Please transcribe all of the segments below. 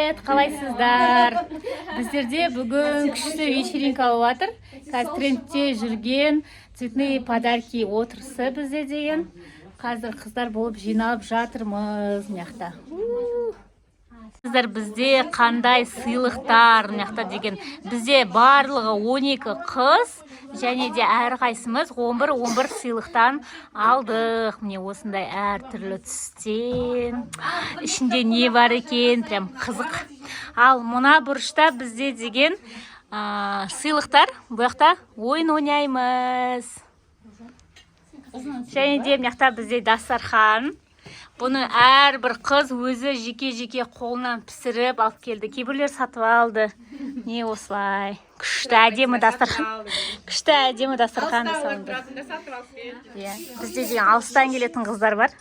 привет, қалайсыздар? Біздерде бүгін күшті вечеринка болып жатыр. Қазір трендте жүрген цветные подарки отырысы бізде деген. Қазір қыздар болып жиналып жатырмыз мынаяқта. Сіздер бізде қандай сыйлықтар мынаяқта деген. Бізде барлығы 12 қыз және де әрқайсымыз 11 сыйлықтан алдық. Міне осындай әртүрлі түстен. Ішінде не бар екен, прям қызық. Ал мына бұрышта бізде деген сыйлықтар. Бұл жақта ойын ойнаймыз. Және де мынаяқта бізде дастархан. Бұны әрбір қыз өзі жеке-жеке қолынан пісіріп алып келді. Кейбіреулер сатып алды. Не осылай. Күшті әдемі дастархан. Күшті әдемі дастархан салынды. Бізде деген алыстан келетін қыздар бар.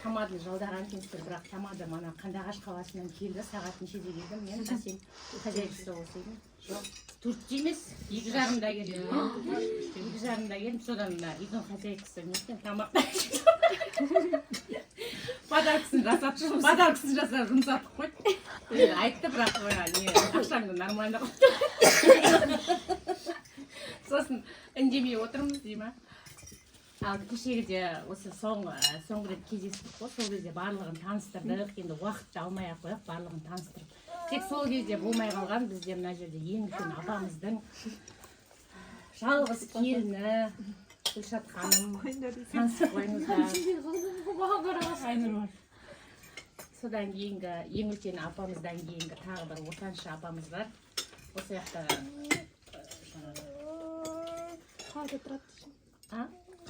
Тамады жалдаған кемістер, бірақ тамады мана Қандыағаш қаласынан келді, сағат нешеде келдім, мен сен хозяйкасы болсайдың. Жоқ, 4-те емес, 2:30-да келдім. 2:30-да келдім, содан үйдің хозяйкасы неткен тамақта подаркасын жасап жұмсаттық қой. Айтты, бірақ ақшаңды нормально қой. Сосын үндемей отырмыз дейма. Ал кешегіде осы соңғы рет кездестік қой, сол кезде барлығын таныстырдық, енді уақытты алмай-ақ қояқ, барлығын таныстырып. Тек сол кезде болмай қалған бізде мына жерде ең үлкен апамыздың жалғыз келіні Гүлшат ханым, танысып қойыңыздар. Содан кейінгі ең үлкен апамыздан кейінгі тағы бір ортаншы апамыз бар. Осы яқтағы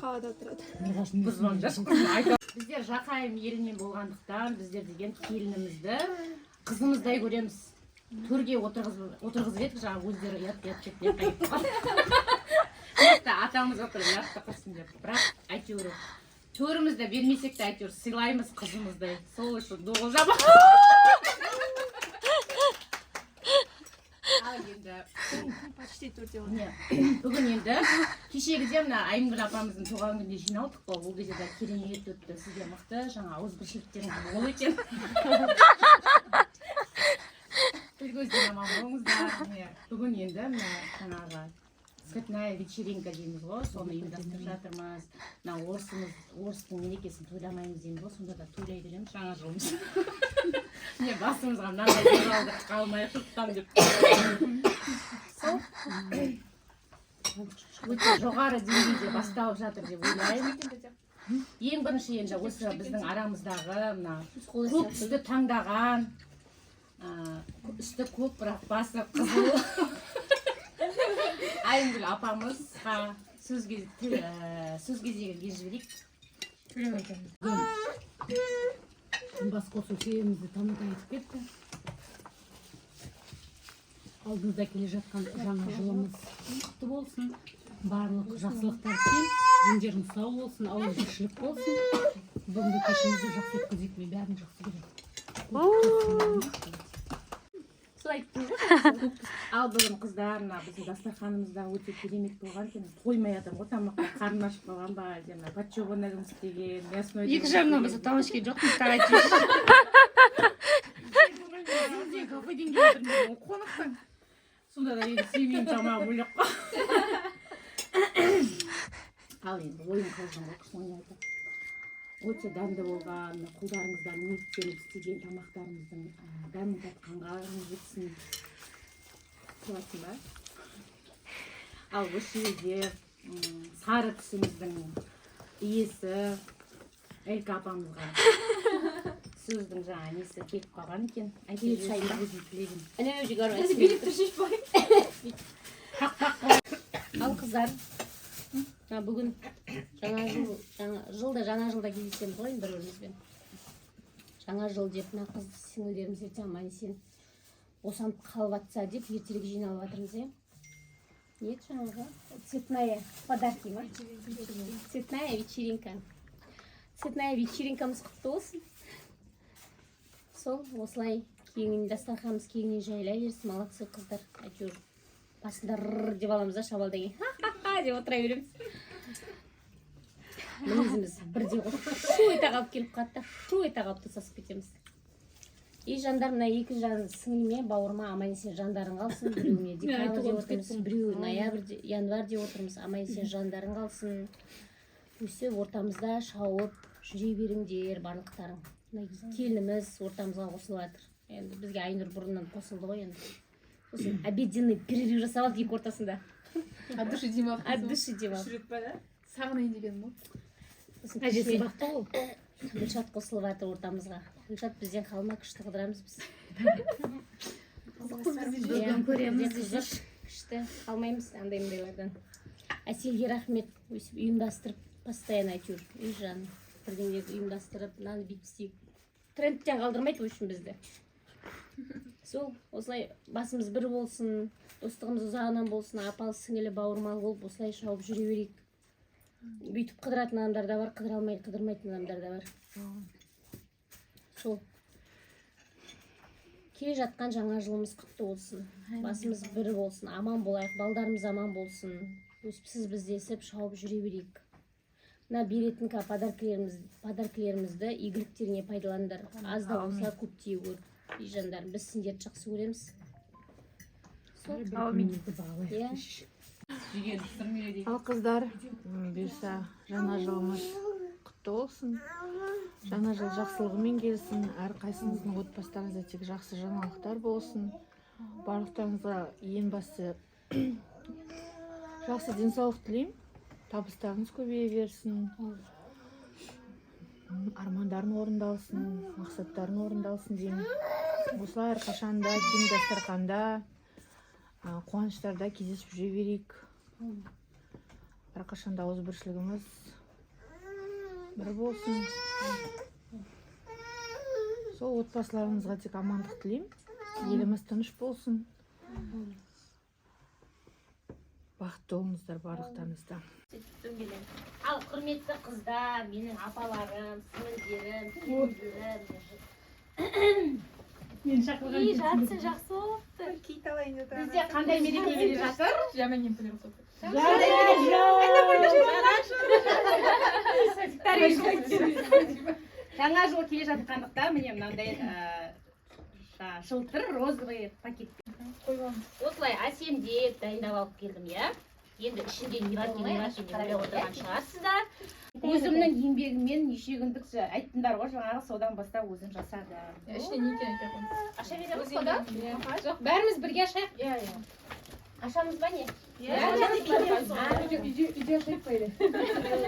қалада тұрады. Біздер Жақайым елінен болғандықтан біздер деген келінімізді қызымыздай көреміз. Төрге отырғызып едік, жаңа өздері ұят кетіп қайтып. Атамыз отыр, ұятты құрсын деп. Бірақ әйтеуір төрімізді бермесек те әйтеуір сыйлаймыз қызымыздай. Сол үшін доғыл жабақ. Бүгін енді кешегіде мына Айымгүл апамыздың туған күнде жиналдық қой, ол кезде керемет өтті. Сізге мықты жаңа ауызбіршіліктеріңіз мол екен. Көзден аман болыңыздар. Бүгін енді мына жаңағы цветная вечеринка дейміз ғой, соны ұйымдастырып жатырмыз. Мына орыстың мерекесін тойламаймыз дейміз ғой, сонда да тойлай береміз жаңа жылымыз. Не басымызға мынандай қалдық қалмай шұрттан деп. Өте жоғары деңгейде басталып жатыр деп ойлаймын. Ең бірінші енді осы біздің арамыздағы көк түсті таңдаған, үсті көк бірақ басы қызыл Айымгүл апамызға сөз кезегін беріп жіберейік. Бас қосу себебімізді танытып айтып кетті. Алдымызда келе жатқан жаңа жылымыз құтты болсын. Барлық жақсылықтар кел, дендерің сау болсын, ауызбіршілік болсын. Бүгінгі кешімізді жақсы өткізейік, мен бәрін жақсы көремін. Ал бүгін қыздар, біздің дастарханымызда өте керемет болған екен. Қоймай жатырмын ғой, тамаққа қарным ашып қалған ба, подчерный істеген, мясной. 2:30-нан басқа тамақ ішкен жоқпын, тағай қонақтан. Сонда да енді семейдің тамағы бөлек қой. Ал енді ойын қалған ғой, соны айтып. Өте дәмді болған, қолдарыңыздан ниеттеніп істеген тамақтарымыздың дәмін татқанға жетсін. Солайсың ба? Ал осы жерде сары түсіміздің иесі Элька апамызға сөздің жаңа несі келіп қалған екен. Әйтеуір шайын өзім тілегім. Ал қыздар, бүгін жаңа жылда кездесеміз ғой бір-бірімізбен. Жаңа жыл деп мына қыз сіңілдеріміз ертең аман сен босанып қалып жатса деп ертерек жиналып жатырмыз, е? Не жаңағы? Цветная подарки ма? Цветная вечеринка. Цветная вечеринкамыз құтты болсын. Сол осылай кеңінен дастарханымыз кеңінен жайыла берсін. Молодцы қыздар. Әйтеуір басында деп аламыз да шабалдан кейін. деп отыра береміз. Мінезіміз бірдей ғой. Шу ете қалып келіп қалды. Шу ете қалып тасасып кетеміз. Жандар, мына екі жан сіңілме, бауырма аман есен жандарың қалсын. Біреуіне декабрь деп отырмыз, біреуі ноябрь, январь деп отырмыз. Аман есен жандарың қалсын. Өсіп ортамызда шауып жүре беріңдер барлықтарың. Келініміз ортамызға қосылып жатыр. Енді бізге Айнұр бұрыннан қосылды ғой енді. Сосын обеденный перерыв жасап алды екі ортасында. От души демалып. От души демалып. Жүрек па да? Сағынайын деген ма? Әжесі бақты ғой. Гүлшат қосылып жатыр ортамызға. Гүлшат бізден қалма, күшті қыдырамыз біз. Бүгін көреміз. Күшті қалмаймыз андай-мындайлардан. Әселге рахмет, өсіп ұйымдастырып, постоянно әйтеуір үй жанын бірдеңе ұйымдастырып, мынаны бүйтіп істейік. Трендтен қалдырмайды үшін бізді. Сол, осылай басымыз бір болсын, достығымыз ұзағынан болсын, апалы сіңілі бауырмал болып, осылай шауып жүре берейік. Бүйтіп қыдыратын адамдар да бар, қыдырмайтын адамдар да бар. Сол. Келе жатқан жаңа жылымыз құтты болсын. Басымыз бір болсын, аман болайық, балдарымыз аман болсын. Өсіп сіз біздесіп шауып жүре берейік. Мына беретін подаркілерімізді игіліктеріне пайдаландар. Аз да болса көптей көр. Жандар, біз сендерді жақсы көреміз. Ал қыздар, бұйырса жаңа жылымыз құтты болсын. Жаңа жыл жақсылығымен келсін. Әрқайсыңыздың отбасыларыңызда тек жақсы жаңалықтар болсын. Барлықтарыңызға ең басты жақсы денсаулық тілеймін. Табыстарыңыз көбейе берсін. Армандарың орындалсын, мақсаттарың орындалсын деймін. Осылай әрқашанда кең дастарханда, қуаныштарда кездесіп жүре берейік. Әрқашанда ауызбіршілігіміз бір болсын. Сол отбасыларыңызға тек амандық тілеймін. Еліміз тыныш болсын. Бақытты болыңыздар барлықтарыңызда. Ал құрметті қыздар, менің апаларым, сіңілдерім, келіндерім. Мен шақырған Ей, жатсын, жақсы болыпты. Бізде қандай мереке келе жатыр? Жаман емпілер қойды. Жаңа жыл келе жатқандықтан міне мынандай жылтыр розовый пакет. Осылай әсемдеп дайындап алып келдім, я. Енді ішінде не бар екен ойлап отырған шығарсыздар. Өзімнің еңбегіммен неше күндік айттыңдар ғой, жаңағы содан бастап өзім жасадым. Ішіне не екен айта қойыңыз. Аша береміз ғой да? Жоқ, бәріміз бірге ашайық. Ашамыз ба не? Үйде ашайық па еді?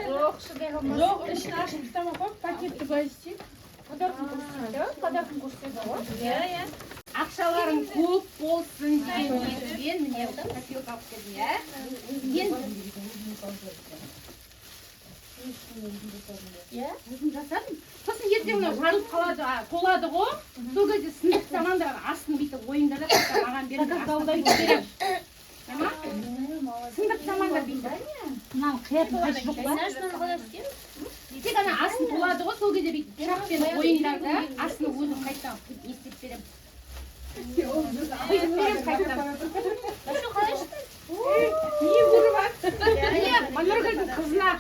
Жоқ, шыдай қалмас. Жоқ, ішін ашып тастамай қойып, пакетті былай істейік. Подаркын көрсетеді ғой. Иә. Ақшаларың көп болсын деген ниетпен міне копилка алып келдім, иә. Иә, өзім жасадым. Сосын ертең мынау жарылып қалады, толады ғой. Сол кезде сынып замандар астын бүйтіп ойыңдар да маған беріп астын берем. Тамақ? Сындық замандар бүйтіп. Мынаны қиятын қайшы жоқ па? Тек ана астын толады ғой, сол кезде бүйтіп пышақпен ойыңдар да астын өзім қайтадан естеп берем. Бүйтіп берем қайтадан. Бәші қалай шықты? Не көріп ат? Манұргүлдің қызына.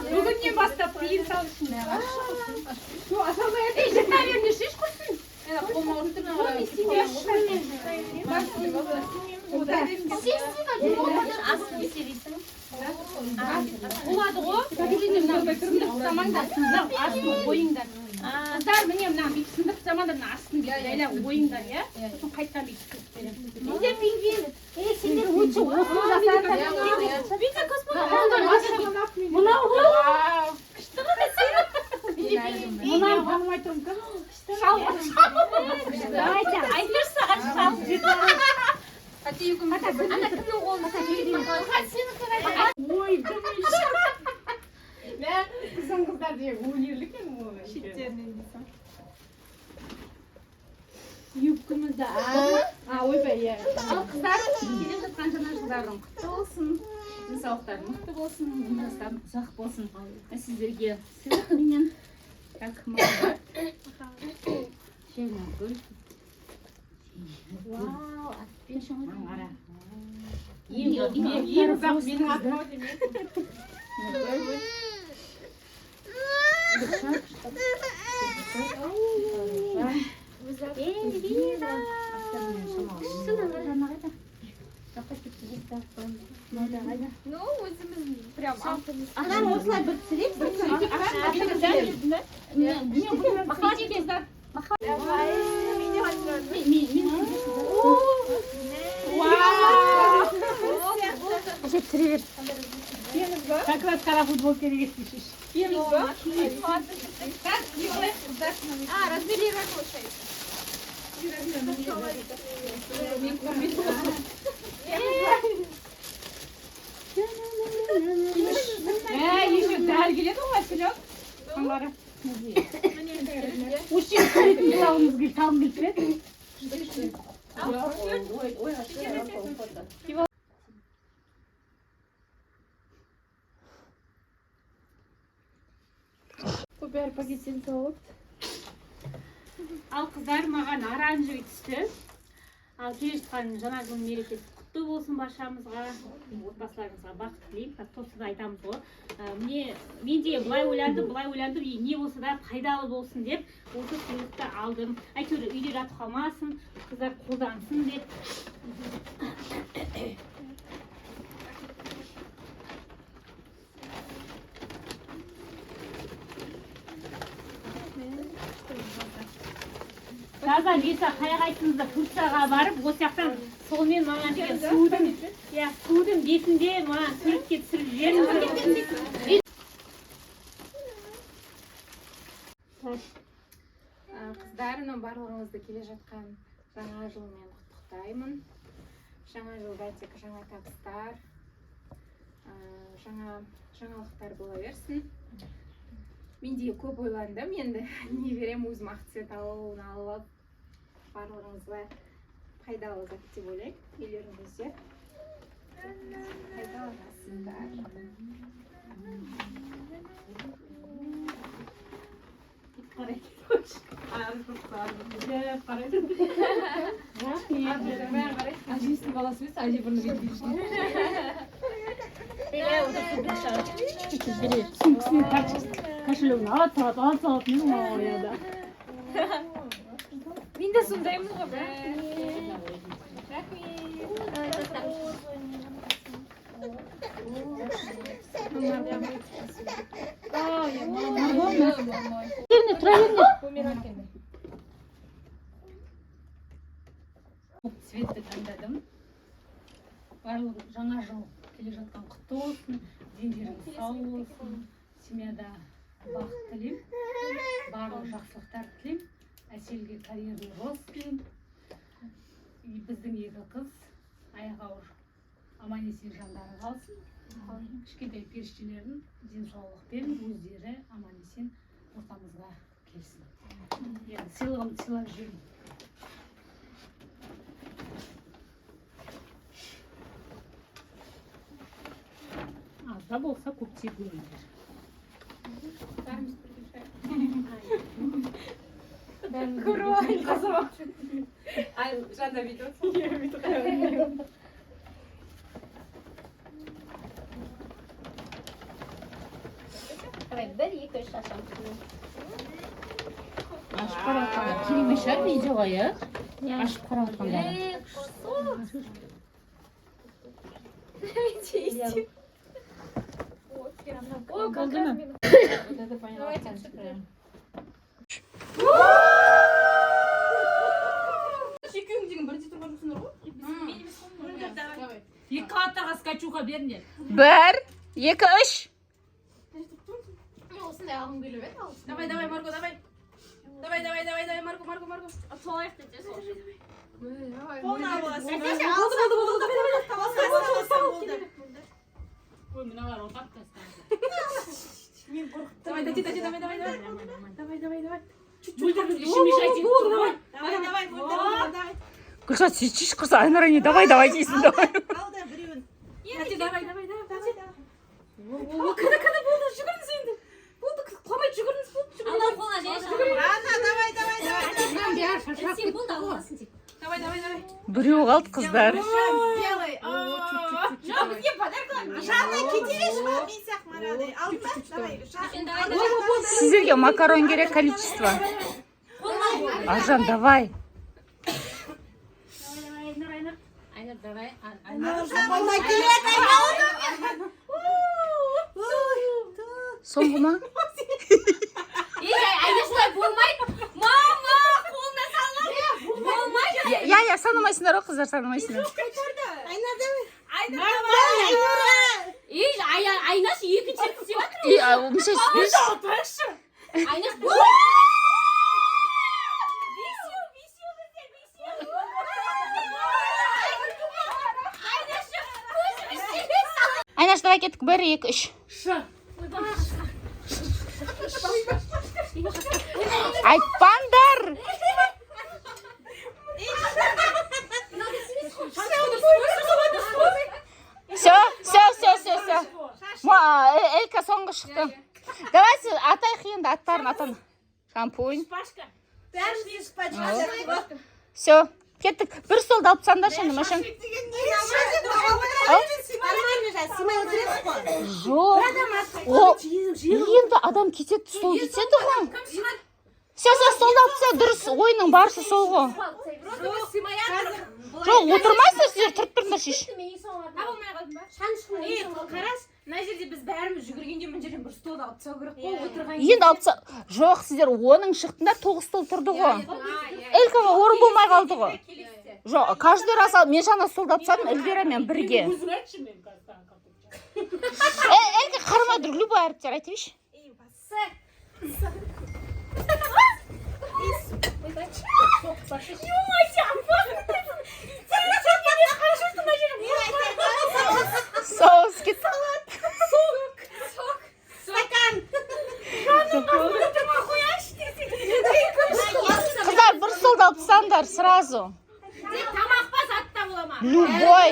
Бүгіннен бастап тиын сал ішіне. Аша алмай әтей жырта беріне шеш құрсын. Қолма ұрттырына қарай. Асын еселейсің. Болады ғой. Сындық заманда сындық асын ойыңдар. Қыздар міне мына сындық заманда астын жайла ойыңдар, иә? Сосын қайттан бүйтіп берем. Менде пингвин. Сендер өтші осыны жасардар. Мынау ғой. Күшті ғой сен. Мынау танымай тұрмын кім? Шалғы. Айтыр саған шалғы жеті. Ана кімнің қолында? Ой, кім Кызым қыздар деген өнерлік ең ол. Шеттерінен дейсің. Юбкамызда ойбай, иә. Ал қыздар, келе жатқан жаңа жылдарың құтты болсын. Денсаулықтарың мықты болсын, жастарың ұзақ болсын. Сіздерге сыйлық менен. Так, мама. Шемгүл. Вау, атпен шаңғара. Ең менің атыма Ну, өзіміз прям алтымыз. осылай бір Как раз қара футболка керек дейсіз. А, разбери ракушей. Еще дәл келеді ғой Серег. Қаңғары. Уши салғым келеді. Бәрі пакеттен салып. Ал қыздар маған оранжевый түсті. Ал келе жатқан жаңа жыл мерекесі құтты болсын баршамызға. Отбасыларыңызға бақыт тілеймін. Как топсыда айтамыз ғой. Мен де былай ойландым, не болса да пайдалы болсын деп осы сыйлықты алдым. Әйтеуір үйде жатып қалмасын, қыздар қолдансын деп. Таза Лиса қайғайтыңызда Турцияға барып, осы жақтан солмен маған деген судың бетінде маған суретке түсіріп жіберіңіз. Қыздар, барлығыңызды келе жатқан жаңа жылмен құттықтаймын. Жаңа жылда тек жаңа табыстар, жаңа жаңалықтар бола берсін. Мен де көп ойландым, енді не берем, өзім ақцет алып алып, барлығыңызға пайдалы зат деп ойлаймын, үйлеріңізде пайдаланасыздар. Әжесінің баласы емес, әже бұрын Кошелегін алып салып, мен ояда. Мен де сондаймын ғой. Цветті таңдадым. Барлығы жаңа жыл келе жатқан құтты болсын, дендеріңіз сау болсын, семьяда бақыт тілеймін, барлық жақсылықтар тілеймін, Әселге карьерный рост тілеймін. Біздің екі қыз аяғы ауыр аман-есен жандары қалсын. Кішкентай періштелердің денсаулықпен өздері аман-есен ортамызға келсін. Сыйлығымды сыйлап жүрмін. Азда болса көптей көріңдер. Көріп қазақ. Ай, жанда бүйді. Бір, екі, үш ашам. Ашып қаратқанда кереме шығар видеоға, иә? Ашып қаратқанда. О, как раз мен. Екі қабаттарға скачуға беріңдер. Бір, екі, үш. Осындай алғым келіп еді. Давай, Марго, давай. Давай, Марго. Солайық десе сол. Ой, мыналар отап тастады. Давай. Давай. Гүлшат, сүйчіш құрса, Айнұра не, давай дейсің, давай. Алда біреуін. Давай. Кірді болды, жүгіріңіз енді. Болды, құламай жүгіріңіз болды. Алла қола жай. Давай. Сен болды аласың тек. Давай. Біреу қалды қыздар. Белый. Жоқ, бізге подарка. Жанна кетейінші ма? Мен сияқты манадай. Алдын ба? Давай. Сіздерге макарон керек количество. Аржан, давай. Соңғы ма? Айнаштай болмайды. Мама, қолына салған. Болмайды. Я, санамайсыңдар ғой, қыздар, санамайсыңдар. Айнаш екінші рет істеп жатыр. Мүше іспеш. Айнаш Айнаш, давай кеттік. 1, 2, 3. Айтпаңдар. Все. Элька соңғы шықты. Давайте атайық енді аттарын атан. Шампунь. Все. Кеттік. Bir столды алып тастаңдар şimdi машин. Жоқ. Енді адам кетеді, стол кетеді ғой. Все, столды алып тастаңдар. Дұрыс, ойынның барысы сол ғой. Жоқ, отырмайсыздар, сіздер тұрып тұрыңдар шеш. Қараш, мына жерде біз бәріміз жүгіргенде мына жерден бір столды алып тастау керек қой, отырған. Енді алып тастау. Жоқ, сіздер оның шықтыңдар, 9 стол тұрды ғой. Элькаға орын болмай қалды ғой. Жоқ, каждый раз мен жаңа столды алып тастадым, Эльвира мен бірге. Элька қарамай тұр, любой әріптер айта берші. Соус кет. Қыздар, бір столды алып тастаңдар сразу. Тамақ па затта бола ма? Любой.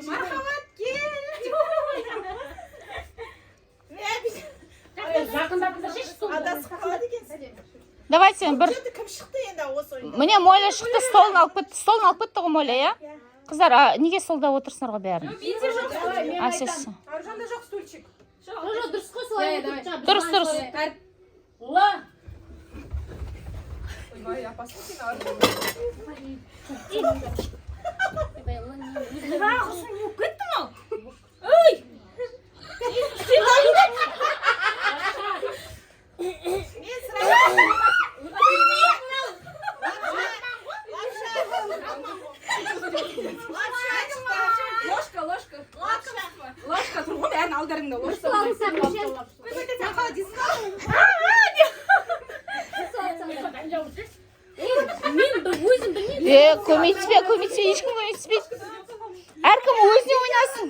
Мархабат, кел. Адасып қалады екенсің. Давайте бір. Кім шықты енді осы ойын? Міне Моля шықты, столын алып кетті ғой Моля, я? Қыздар, неге столда отырсыңдар ғой бәрін? Менде жоқ. Сесі. Аржанда жоқ стульчик. Жоқ, дұрыс қой солай. Дұрыс. Ложка тұр ғой, бәрін алдарыңда ложка. Көмектеспе, ешкім көмектеспейді. Әркім өзіне ойнасын.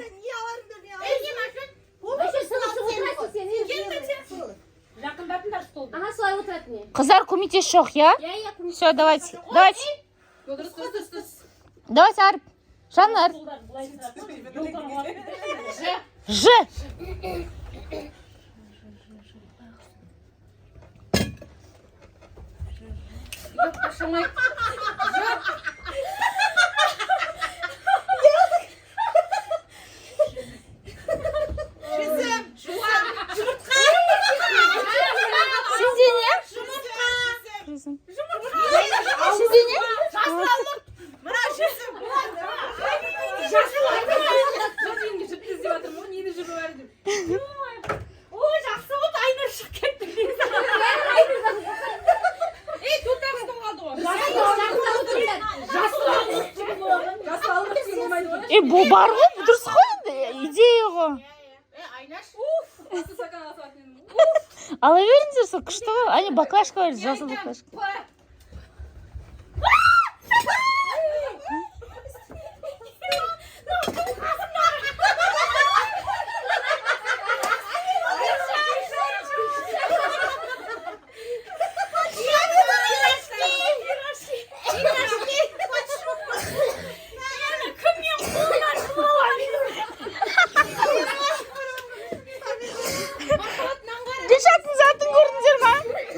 Қыздар, көмектес жоқ, я? Все, давайте. Давайте, әріп. Жанна, әріп. Ж. Sizde ne? Sizde ne? Bu бар ғой, дұрыс қой енді, идея ғой. Ала беріңіздер, сол күшті ғой. Ане баклажка бар, жасыл баклажка.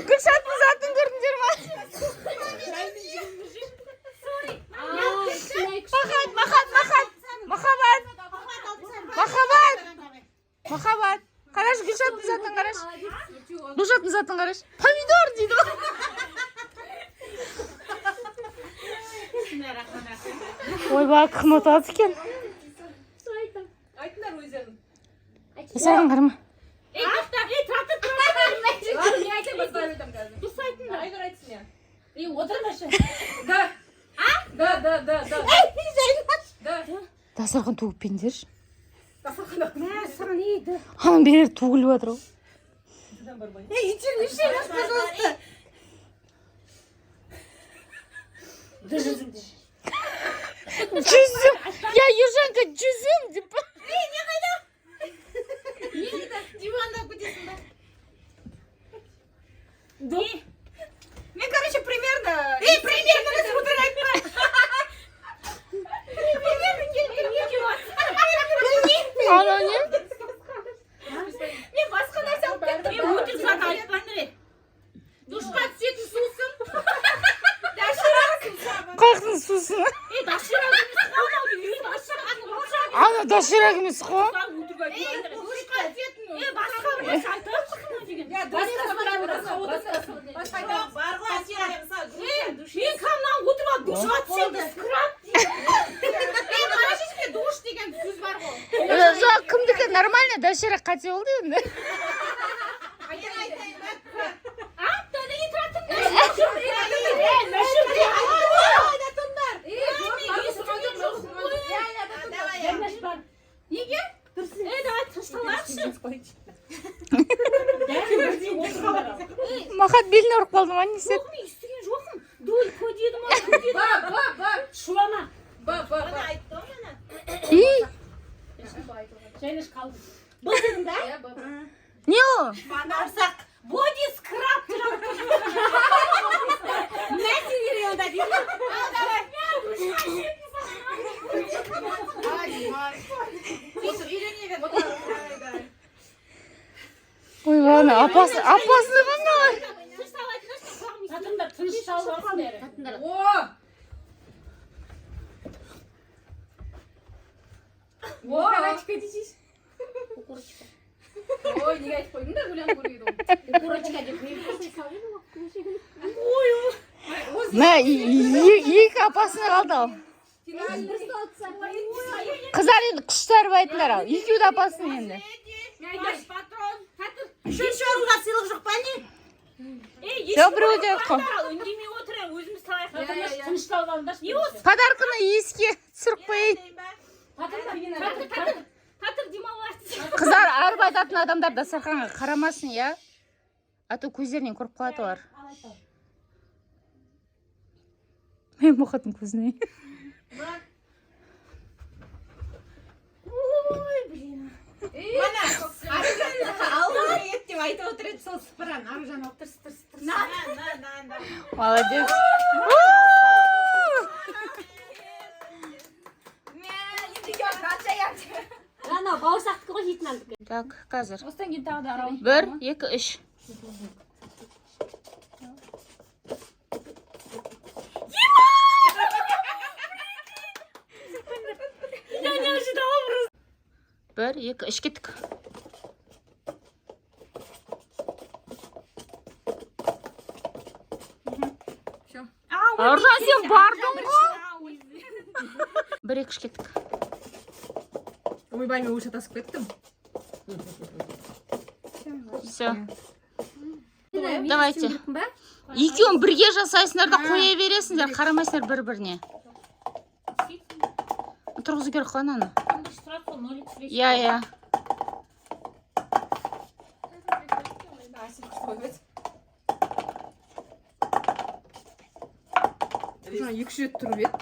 Гүлшаттың затын көрдіңдер ма? Душаттың затын қарашы. Помидор дейді ғой. Ойбай, кім ұтады екен? Айтыңдар өздерің. Саған қарама. Дұрыс айтыңдар. Айнұр айтсын я. Отырмашы. Да. Дастархан төгіп беріңдерші. Саған еді. Ананың берер төгіліп жатыр ғой. Пожалуйста. Жүзім. Я ержанка жүзім деп. Диванда күтесің ба? Мен, короче, примерно... примерно біз отырып айтма. Ана не? Мен басқа нәрсе алып кеттім. Мен өтірік зат айтпан рет. Душқа түсетін сусын. Дашырағын сабын. Қайқтың сусын? Дашырағын Ана доширак емес қой. душқа түсетін. Басқа бір нәрсе айтып шыққан деген. Бар ғой, мен камнан отырып алып душқа түседі. Скраб дейді. Қарашешке душ деген сөз бар ғой. Жоқ, кімдікі нормально, доширак қате болды енді. Айтайын ба? Неге? Махат беліне ұрып қалды ма, не істеді? Естіген жоқпын. Дуй, көдеді ма? Шулама. И, Жайнаш қалды. Бұл дедің ба? не о? Банарсақ. Боди скраб тұрады. Мәсі береді дейді. Ой, ана, апасы қандай? Татыңдар тыныш шалбарсын бәрі. Карачка дейсіз. Ой, неге айтып қойдың да, өлең көреді ол. Курочка деп не Мә, екі апасына қалды ау. Қыздар енді құштарып айтылар ау. Екеуді апасының енді. Үшінші орынға сыйлық жоқ па не? Жоқ, біреу де қой. Үндемей отыр, өзіміз талайық. Тынышталып алыңдаршы. Не осы? Подарканы еске түсіріп қояйын. Татыр демалып. Қыздар арып айтатын адамдар дастарханға қарамасын, я? А то көздерінен көріп қалады олар. Мен мұқаттың көзіне. Мана, алғаны ет деп айтып отырады сол сыпыран. Аружан отырс. На. Молодец. Ана бауырсақты ғой жейтін алдық. Так, қазір. Осыдан кейін тағы да арау. 1, 2, 3. Bir, екі, үш кеттік. Аржан, сен бардың ғой? 1, 2, үш кеттік. Ойбай, мен уже тасып кеттім. Все. Давайте. Екеуін бірге жасайсыңдар да қоя бересіңдер, қарамайсыңдар бір-біріне. Тұрғызу керек қой ананы. Я. Жаңа 2 рет тұрып еді.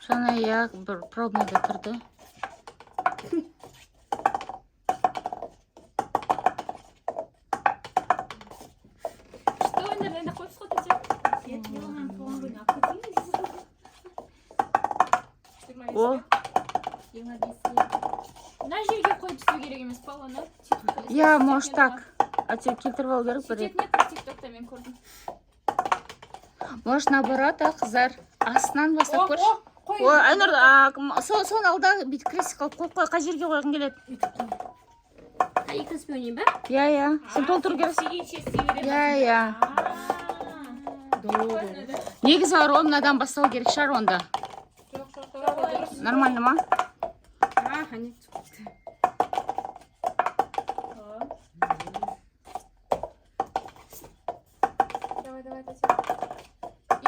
Жаңа я бір пробныйда тұрды. О, Мына жерге қойып түсу керек емес па оны? я, может так. А тебе кетіріп алу керек бір рет. TikTok'та мен көрдім. Может наоборот, қыздар. Астынан бастап көрші. Қой. Ой, Айнұр, соны алда бүйтіп крестик қылып қой, қай жерге қойғың келеді? екінші ойнайын ба? иә сен толтыру керексің. иә негізі бар ғой мынадан бастау керек шығар онда. Нормально ма?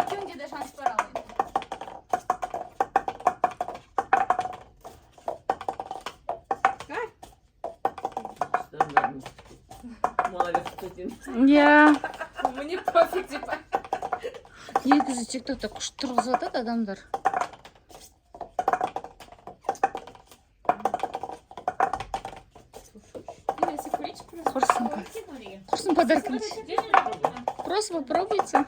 екеуінде де шанс бар ал енді. иә Мне пофиг, типа. негізі тиктокта күшті тұрғызып жатады адамдар. Құрсын подаркін. Просто попробуйте.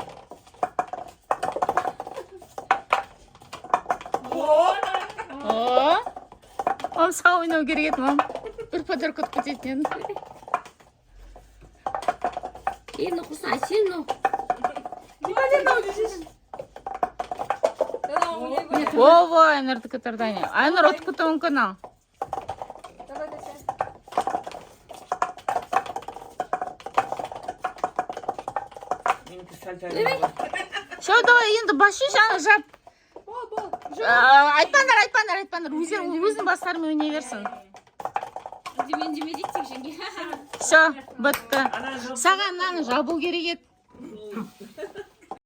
О, мам сау ойнау керек еді, мам. Бір подарок ұтып кететін едім. Мына құрсын, сен мынау. Ого, Айнұрдікі тұрды, Айнұр. Айнұр ұтып кетуі мүмкін ал. Все, давай енді башы жаңа жап. Айтпаңдар. Өзінің бастарымен ойнай берсін. Деме дейді тек жеңге. Все, бітті. Саған мынаны жабу керек еді.